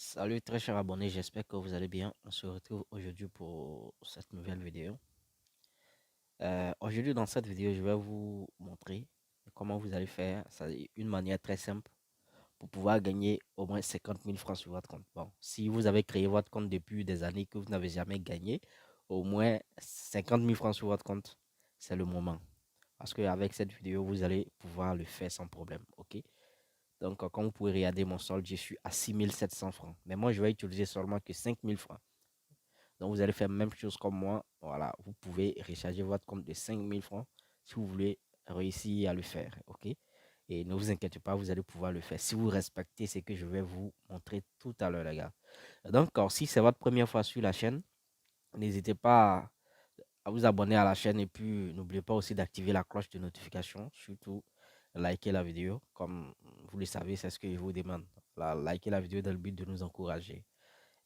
Salut très chers abonnés, j'espère que vous allez bien. On se retrouve aujourd'hui pour cette nouvelle vidéo. Aujourd'hui dans cette vidéo, je vais vous montrer comment vous allez faire. C'est une manière très simple pour pouvoir gagner au moins 50 000 francs sur votre compte. Bon, si vous avez créé votre compte depuis des années que vous n'avez jamais gagné, au moins 50 000 francs sur votre compte, c'est le moment. Parce qu'avec cette vidéo, vous allez pouvoir le faire sans problème. Ok? Donc, comme vous pouvez regarder mon solde, je suis à 6 700 francs. Mais moi, je vais utiliser seulement que 5 000 francs. Donc, vous allez faire la même chose comme moi. Voilà, vous pouvez recharger votre compte de 5 000 francs si vous voulez réussir à le faire. OK? Et ne vous inquiétez pas, vous allez pouvoir le faire si vous respectez ce que je vais vous montrer tout à l'heure, les gars. Donc, si c'est votre première fois sur la chaîne, n'hésitez pas à vous abonner à la chaîne et puis n'oubliez pas aussi d'activer la cloche de notification. Surtout, likez la vidéo. Comme vous le savez, c'est ce que je vous demande. Likez la vidéo dans le but de nous encourager.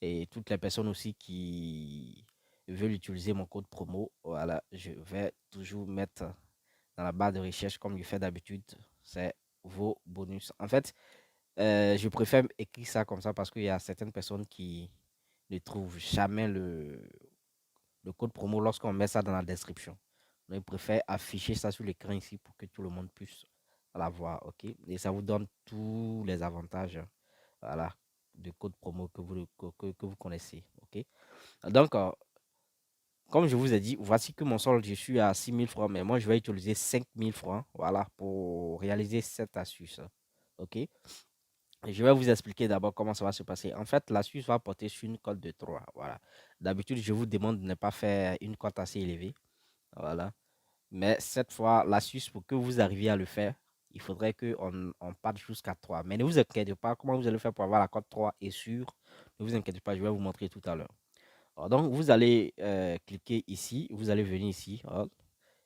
Et toutes les personnes aussi qui veulent utiliser mon code promo, voilà, je vais toujours mettre dans la barre de recherche comme je fais d'habitude, c'est vos bonus. En fait, je préfère écrire ça comme ça parce qu'il y a certaines personnes qui ne trouvent jamais le code promo lorsqu'on met ça dans la description. Donc, je préfère afficher ça sur l'écran ici pour que tout le monde puisse la voir, ok? Et ça vous donne tous les avantages, voilà, de code promo que vous connaissez, ok? Donc, comme je vous ai dit, voici que mon solde, je suis à 6 000 francs, mais moi, je vais utiliser 5 000 francs, voilà, pour réaliser cette astuce, ok? Et je vais vous expliquer d'abord comment ça va se passer. En fait, l'astuce va porter sur une cote de 3, voilà. D'habitude, je vous demande de ne pas faire une cote assez élevée, voilà. Mais cette fois, l'astuce, pour que vous arriviez à le faire, il faudrait qu'on parte jusqu'à 3. Mais ne vous inquiétez pas, comment vous allez faire pour avoir la cote 3 est sûr. Ne vous inquiétez pas, je vais vous montrer tout à l'heure. Donc, vous allez cliquer ici, vous allez venir ici,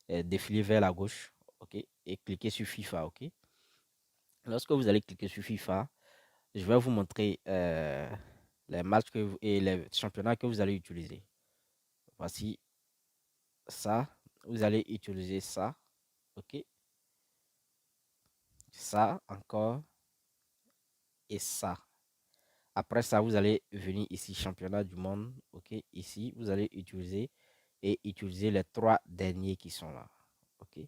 défiler vers la gauche, ok, et cliquer sur FIFA, ok. Lorsque vous allez cliquer sur FIFA, je vais vous montrer les matchs et les championnats que vous allez utiliser. Voici ça, vous allez utiliser ça, ok, ça encore et ça. Après ça, vous allez venir ici, championnat du monde, ok, ici, vous allez utiliser les 3 derniers qui sont là, ok.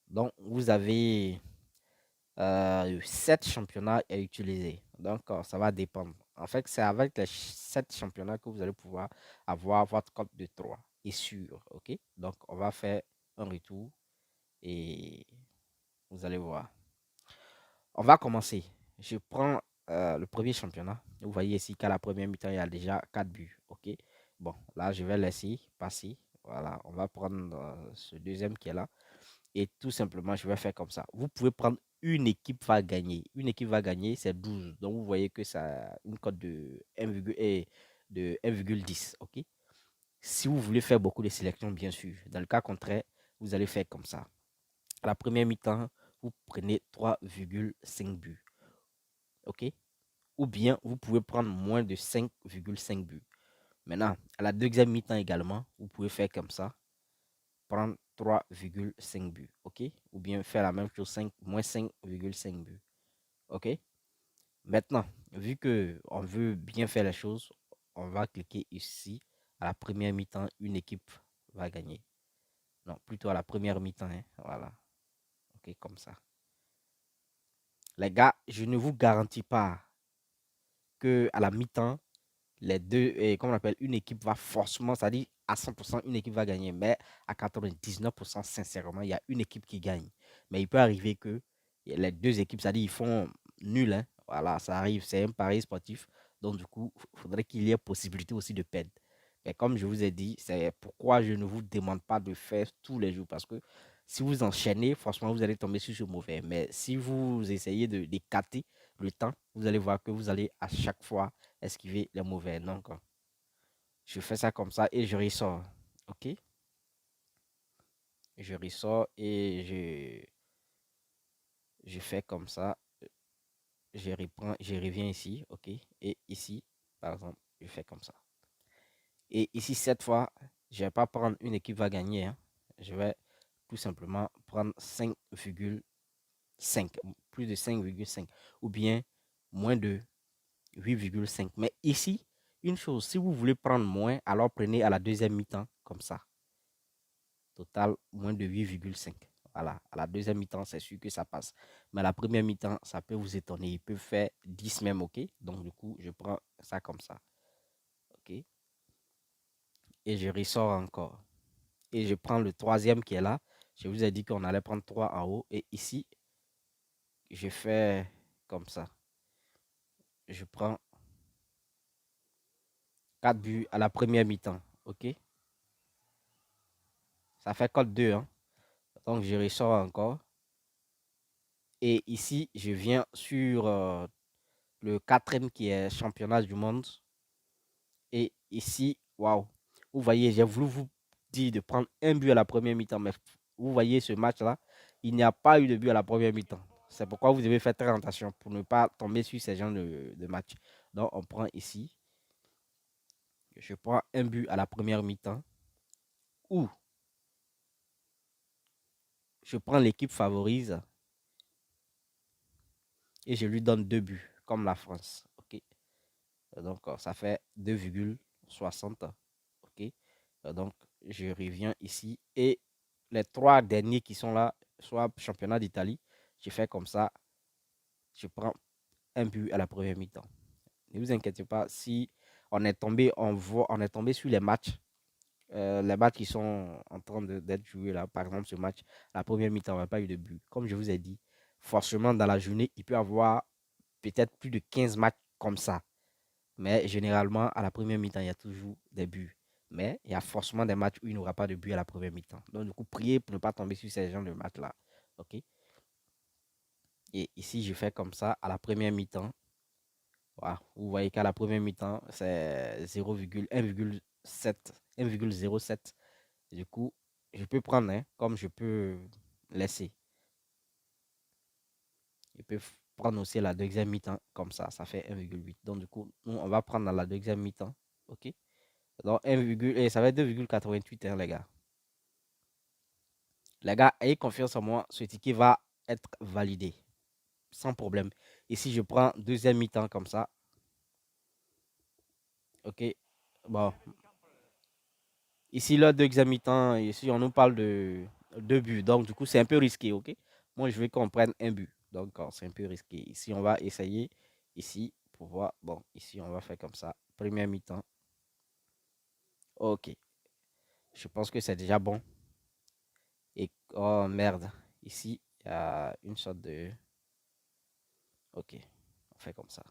Donc, vous avez 7 championnats à utiliser. Donc, ça va dépendre. En fait, c'est avec les 7 championnats que vous allez pouvoir avoir votre code de 3 et sûr. OK? Donc, on va faire un retour et vous allez voir. On va commencer. Je prends le premier championnat. Vous voyez ici qu'à la première mi-temps, il y a déjà 4 buts. OK? Bon, là, je vais laisser passer. Voilà, on va prendre ce deuxième qui est là. Et tout simplement, je vais faire comme ça. Vous pouvez prendre une équipe va gagner. Une équipe va gagner, c'est 12. Donc, vous voyez que ça a une cote de 1,10. OK? Si vous voulez faire beaucoup de sélections, bien sûr. Dans le cas contraire, vous allez faire comme ça. À la première mi-temps, vous prenez 3,5 buts. OK? Ou bien, vous pouvez prendre moins de 5,5 buts. Maintenant, à la deuxième mi-temps également, vous pouvez faire comme ça. Prendre 3,5 buts, ok? Ou bien faire la même chose, moins 5,5 buts, ok? Maintenant, vu que on veut bien faire les choses, on va cliquer ici. À la première mi-temps, une équipe va gagner. Non, plutôt à la première mi-temps, hein, voilà. Ok, comme ça. Les gars, je ne vous garantis pas que à la mi-temps, les deux, et comme on appelle, une équipe va forcément, c'est-à-dire à 100%, une équipe va gagner. Mais à 99%, sincèrement, il y a une équipe qui gagne. Mais il peut arriver que les deux équipes, c'est-à-dire ils font nul. Hein. Voilà, ça arrive, c'est un pari sportif. Donc, du coup, il faudrait qu'il y ait possibilité aussi de perdre. Mais comme je vous ai dit, c'est pourquoi je ne vous demande pas de faire tous les jours. Parce que si vous enchaînez, franchement, vous allez tomber sur ce mauvais. Mais si vous essayez de d'écarter le temps, vous allez voir que vous allez à chaque fois esquiver les mauvais. Donc, je fais ça comme ça et je ressors. OK? Je ressors et je fais comme ça. Je reprends, je reviens ici. OK? Et ici, par exemple, je fais comme ça. Et ici, cette fois, je ne vais pas prendre une équipe va gagner. Hein. Je vais tout simplement prendre 5,5. Plus de 5,5. Ou bien moins de 8,5. Mais ici, une chose, si vous voulez prendre moins, alors prenez à la deuxième mi-temps, comme ça. Total, moins de 8,5. Voilà, à la deuxième mi-temps, c'est sûr que ça passe. Mais à la première mi-temps, ça peut vous étonner. Il peut faire 10 même, ok? Donc, du coup, je prends ça comme ça, ok? Et je ressors encore. Et je prends le troisième qui est là. Je vous ai dit qu'on allait prendre 3 en haut. Et ici, je fais comme ça. Je prends 4 buts à la première mi-temps, ok? Ça fait code 2, hein? Donc, je ressors encore. Et ici, je viens sur le quatrième qui est championnat du monde. Et ici, waouh, vous voyez, j'ai voulu vous dire de prendre un but à la première mi-temps, mais vous voyez ce match-là, il n'y a pas eu de but à la première mi-temps. C'est pourquoi vous devez faire très attention pour ne pas tomber sur ces genres de match. Donc, on prend ici, je prends un but à la première mi-temps, ou je prends l'équipe favorise et je lui donne 2 buts, comme la France. Ok. Donc, ça fait 2,60. Ok. Donc, je reviens ici. Et les 3 derniers qui sont là, soit championnat d'Italie, je fais comme ça. Je prends un but à la première mi-temps. Ne vous inquiétez pas, si on est tombé sur les matchs qui sont en train d'être joués là, par exemple ce match, la première mi-temps, on n'a pas eu de but. Comme je vous ai dit, forcément dans la journée, il peut y avoir peut-être plus de 15 matchs comme ça. Mais généralement, à la première mi-temps, il y a toujours des buts. Mais il y a forcément des matchs où il n'y aura pas de but à la première mi-temps. Donc, du coup, priez pour ne pas tomber sur ces genres de matchs-là. OK? Et ici, je fais comme ça à la première mi-temps. Voilà. Vous voyez qu'à la première mi-temps, c'est 0,1,7, 1,07. Du coup, je peux prendre, hein, comme je peux laisser. Je peux prendre aussi la deuxième mi-temps comme ça fait 1,8. Donc, du coup, nous, on va prendre dans la deuxième mi-temps. OK? Donc, 1, et ça va être 2,88, hein, les gars. Les gars, ayez confiance en moi, ce ticket va être validé sans problème. Ici, je prends deuxième mi-temps comme ça. OK. Bon. Ici, le deuxième mi-temps, ici, on nous parle de 2 buts. Donc, du coup, c'est un peu risqué, OK? Moi, je veux qu'on prenne un but. Donc, c'est un peu risqué. Ici, on va essayer. Ici, pour voir. Bon, ici, on va faire comme ça. Première mi-temps. OK. Je pense que c'est déjà bon. Et, oh, merde. Ici, il y a une sorte de... OK. On fait comme ça.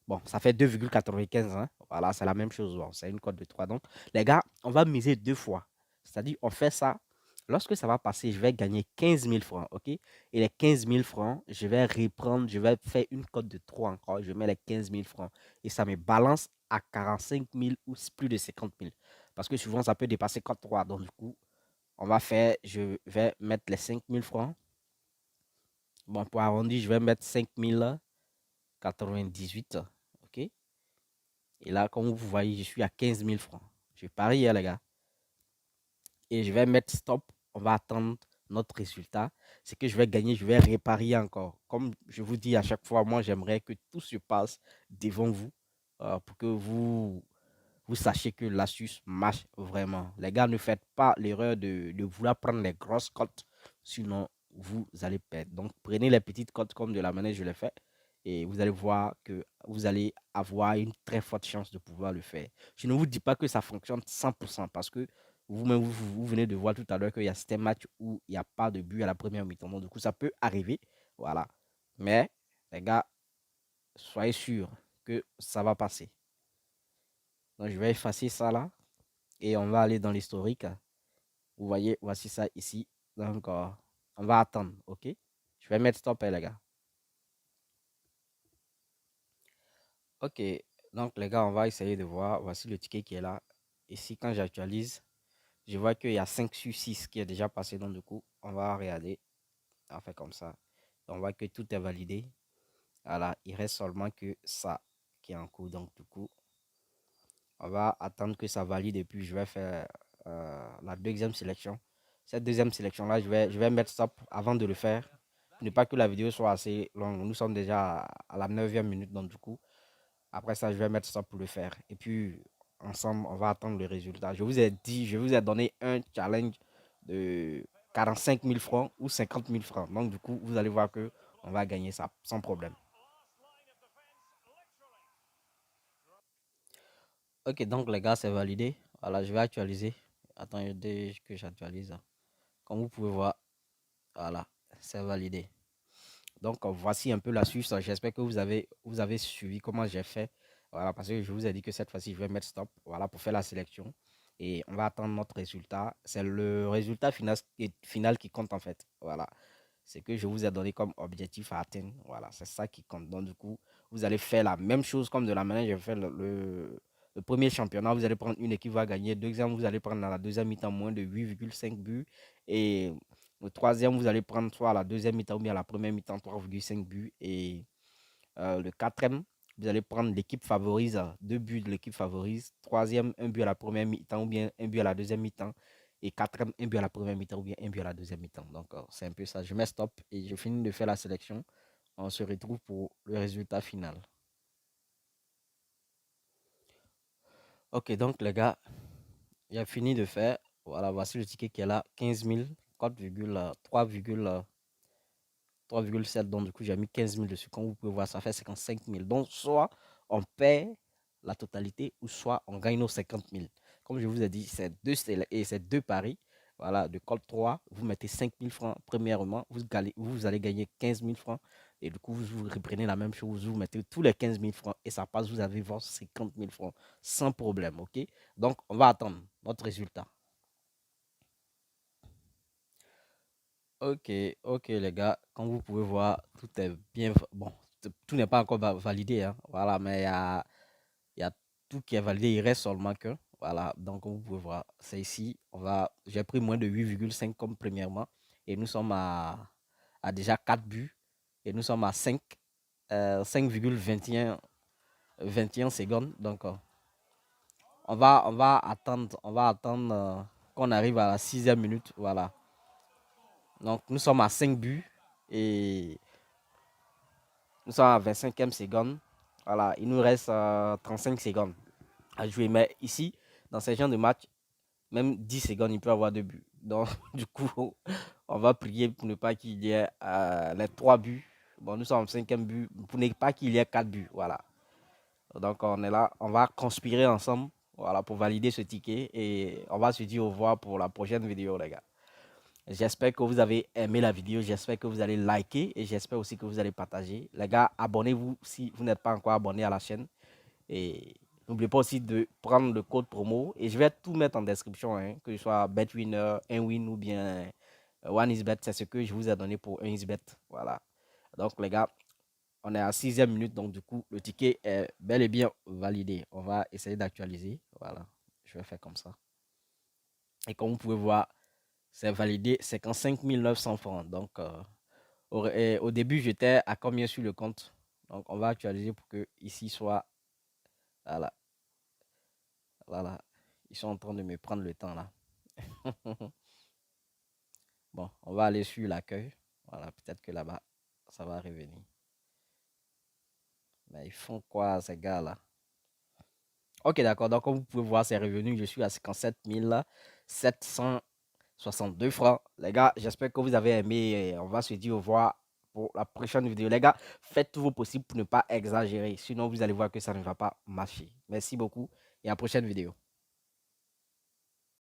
Bon, ça fait 2,95, hein. Voilà, c'est la même chose. Bon, c'est une cote de 3. Donc, les gars, on va miser 2 fois. C'est-à-dire, on fait ça. Lorsque ça va passer, je vais gagner 15 000 francs, OK? Et les 15 000 francs, je vais reprendre, je vais faire une cote de 3 encore. Je mets les 15 000 francs. Et ça me balance à 45 000 ou plus de 50 000. Parce que souvent, ça peut dépasser cote 3. Donc, du coup, on va faire, je vais mettre les 5 000 francs. Bon, pour arrondir, je vais mettre 5 098. OK? Et là, comme vous voyez, je suis à 15 000 francs. Je parie, hein, les gars. Et je vais mettre stop. On va attendre notre résultat. C'est que je vais gagner, je vais réparer encore. Comme je vous dis à chaque fois, moi, j'aimerais que tout se passe devant vous pour que vous sachiez que l'astuce marche vraiment. Les gars, ne faites pas l'erreur de vouloir prendre les grosses cotes, sinon vous allez perdre. Donc, prenez les petites cotes comme de la manière que je l'ai fait et vous allez voir que vous allez avoir une très forte chance de pouvoir le faire. Je ne vous dis pas que ça fonctionne 100% parce que vous-même, vous venez de voir tout à l'heure qu'il y a certains matchs où il n'y a pas de but à la première mi-temps. Donc, du coup, ça peut arriver. Voilà. Mais, les gars, soyez sûrs que ça va passer. Donc, je vais effacer ça là et on va aller dans l'historique. Vous voyez, voici ça ici. Donc, on va attendre, OK? Je vais mettre stop, hein, les gars. OK. Donc, les gars, on va essayer de voir. Voici le ticket qui est là. Ici, quand j'actualise, je vois qu'il y a 5 sur 6 qui est déjà passé. Donc, du coup, on va regarder. On fait comme ça. On voit que tout est validé. Voilà, il reste seulement que ça qui est en cours. Donc, du coup, on va attendre que ça valide et puis je vais faire la deuxième sélection. Cette deuxième sélection-là, je vais mettre stop avant de le faire. Ne pas que la vidéo soit assez longue. Nous sommes déjà à la 9e minute, donc du coup, Après ça, je vais mettre stop pour le faire. Et puis, ensemble, on va attendre le résultat. Je vous ai dit, je vous ai donné un challenge de 45 000 francs ou 50 000 francs. Donc, du coup, vous allez voir que on va gagner ça sans problème. Ok, donc les gars, c'est validé. Voilà, je vais actualiser. Attendez que j'actualise. Comme vous pouvez voir, voilà, c'est validé. Donc, voici un peu l'astuce. J'espère que vous avez suivi comment j'ai fait. Voilà, parce que je vous ai dit que cette fois-ci, je vais mettre stop. Voilà, pour faire la sélection. Et on va attendre notre résultat. C'est le résultat final qui compte en fait. Voilà. C'est que je vous ai donné comme objectif à atteindre. Voilà, c'est ça qui compte. Donc, du coup, vous allez faire la même chose comme de la manière dont j'ai fait le premier championnat. Vous allez prendre une équipe qui va gagner. Deuxième, vous allez prendre dans la deuxième mi-temps moins de 8,5 buts. Et le troisième, vous allez prendre soit à la deuxième mi-temps ou bien à la première mi-temps 3,5 buts. Et le quatrième, vous allez prendre l'équipe favorise, 2 buts de l'équipe favorise. Troisième, un but à la première mi-temps ou bien un but à la deuxième mi-temps. Et quatrième, un but à la première mi-temps ou bien un but à la deuxième mi-temps. Donc, c'est un peu ça. Je mets stop et je finis de faire la sélection. On se retrouve pour le résultat final. Ok, donc les gars, j'ai fini de faire. Voilà, voici le ticket qui est là. 15 000, 3,7. Donc, du coup, j'ai mis 15 000 dessus. Comme vous pouvez voir, ça fait 55 000. Donc, soit on perd la totalité ou soit on gagne nos 50 000. Comme je vous ai dit, c'est deux paris. Voilà, de code 3, vous mettez 5 000 francs premièrement. Vous allez gagner 15 000 francs. Et du coup, vous reprenez la même chose. Vous mettez tous les 15 000 francs et ça passe. Vous avez vos 50 000 francs sans problème. OK? Donc, on va attendre notre résultat. Ok, ok les gars, comme vous pouvez voir, tout est bien. Bon, tout n'est pas encore validé, hein, voilà, mais il y a tout qui est validé, il reste seulement que. Voilà, donc comme vous pouvez voir, c'est ici. J'ai pris moins de 8,5 comme premièrement. Et nous sommes à déjà 4 buts. Et nous sommes à 5,21 secondes. Donc on va attendre qu'on arrive à la 6e minute. Voilà. Donc nous sommes à 5 buts. Et nous sommes à 25e seconde. Voilà, il nous reste 35 secondes à jouer. Mais ici, dans ce genre de match, même 10 secondes, il peut avoir 2 buts. Donc, du coup, on va prier pour ne pas qu'il y ait les 3 buts. Bon, nous sommes au 5e but, pour ne pas qu'il y ait 4 buts. Voilà. Donc, on est là, on va conspirer ensemble, voilà, pour valider ce ticket. Et on va se dire au revoir pour la prochaine vidéo, les gars. J'espère que vous avez aimé la vidéo. J'espère que vous allez liker et j'espère aussi que vous allez partager. Les gars, abonnez-vous si vous n'êtes pas encore abonné à la chaîne. Et n'oubliez pas aussi de prendre le code promo. Et je vais tout mettre en description, hein, que ce soit BetWinner, 1win ou bien 1xBet. C'est ce que je vous ai donné pour 1xBet. Voilà. Donc, les gars, on est à 6e minute. Donc, du coup, le ticket est bel et bien validé. On va essayer d'actualiser. Voilà. Je vais faire comme ça. Et comme vous pouvez voir, c'est validé 55 900 francs. Donc, au début, j'étais à combien sur le compte? Donc, on va actualiser pour que ici soit. Voilà. Voilà. Ils sont en train de me prendre le temps là. Bon, on va aller sur l'accueil. Voilà, peut-être que là-bas, ça va revenir. Mais ils font quoi, ces gars-là? Ok, d'accord. Donc, comme vous pouvez voir, c'est revenu. Je suis à 57 762 francs. Les gars, j'espère que vous avez aimé. Et on va se dire au revoir pour la prochaine vidéo. Les gars, faites tout vos possible pour ne pas exagérer. Sinon, vous allez voir que ça ne va pas marcher. Merci beaucoup et à la prochaine vidéo.